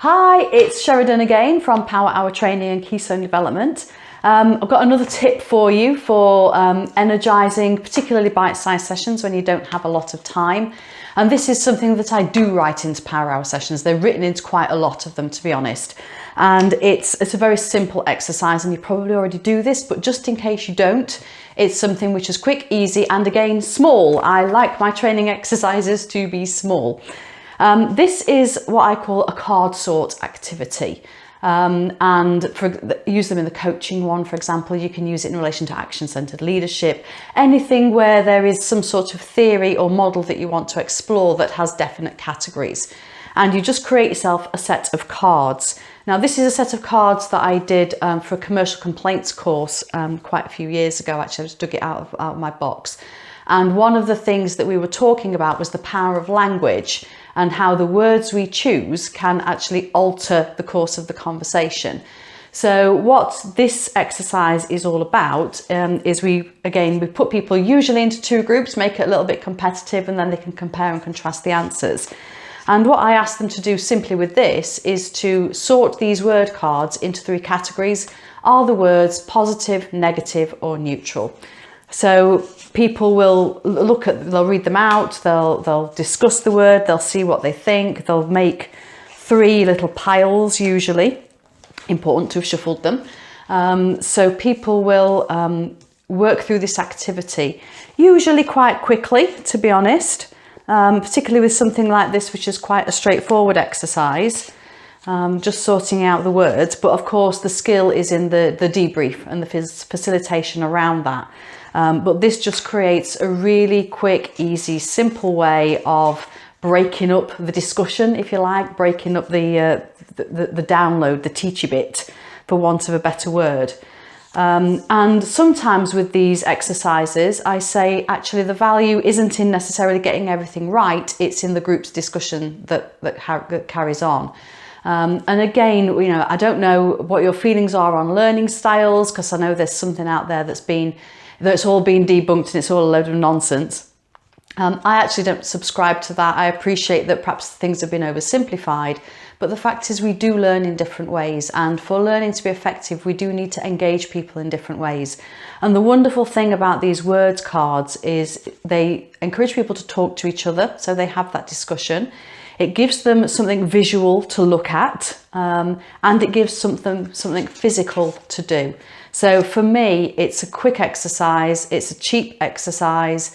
Hi, it's Sheridan again from Power Hour Training and Keystone Development. I've got another tip for you for energising, particularly bite-sized sessions when you don't have a lot of time. And this is something that I do write into Power Hour sessions. They're written into quite a lot of them, to be honest. And it's a very simple exercise, and you probably already do this, but just in case you don't, it's something which is quick, easy, and again, small. I like my training exercises to be small. This is what I call a card sort activity. Use them in the coaching one, for example. You can use it in relation to action-centered leadership, anything where there is some sort of theory or model that you want to explore that has definite categories. And you just create yourself a set of cards. Now, this is a set of cards that I did for a commercial complaints course quite a few years ago. Actually, I just dug it out of my box. And one of the things that we were talking about was the power of language and how the words we choose can actually alter the course of the conversation. So what this exercise is all about is we put people usually into two groups, make it a little bit competitive, and then they can compare and contrast the answers. And what I ask them to do simply with this is to sort these word cards into three categories. Are the words positive, negative, or neutral? So people will they'll read them out, they'll discuss the word, they'll see what they think, they'll make three little piles usually. Important to have shuffled them. So people will work through this activity, usually quite quickly, to be honest, particularly with something like this, which is quite a straightforward exercise. Just sorting out the words, but of course the skill is in the debrief and the facilitation around that. But this just creates a really quick, easy, simple way of breaking up the discussion, if you like, breaking up the download, the teachy bit, for want of a better word. And sometimes with these exercises, I say actually the value isn't in necessarily getting everything right, it's in the group's discussion that carries on. And again, you know, I don't know what your feelings are on learning styles, because I know there's something out there that's all been debunked and it's all a load of nonsense. I actually don't subscribe to that. I appreciate that perhaps things have been oversimplified, but the fact is we do learn in different ways, and for learning to be effective, we do need to engage people in different ways. And the wonderful thing about these words cards is they encourage people to talk to each other, so they have that discussion. It gives them something visual to look at, and it gives something physical to do. So for me, it's a quick exercise, it's a cheap exercise,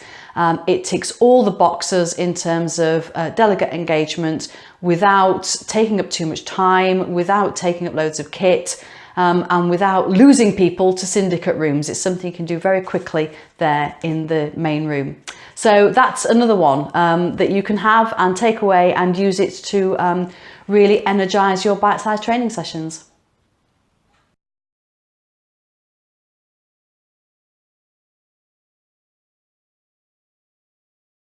it ticks all the boxes in terms of delegate engagement without taking up too much time, without taking up loads of kit, and without losing people to syndicate rooms. It's something you can do very quickly there in the main room. So that's another one that you can have and take away and use it to really energise your bite-sized training sessions.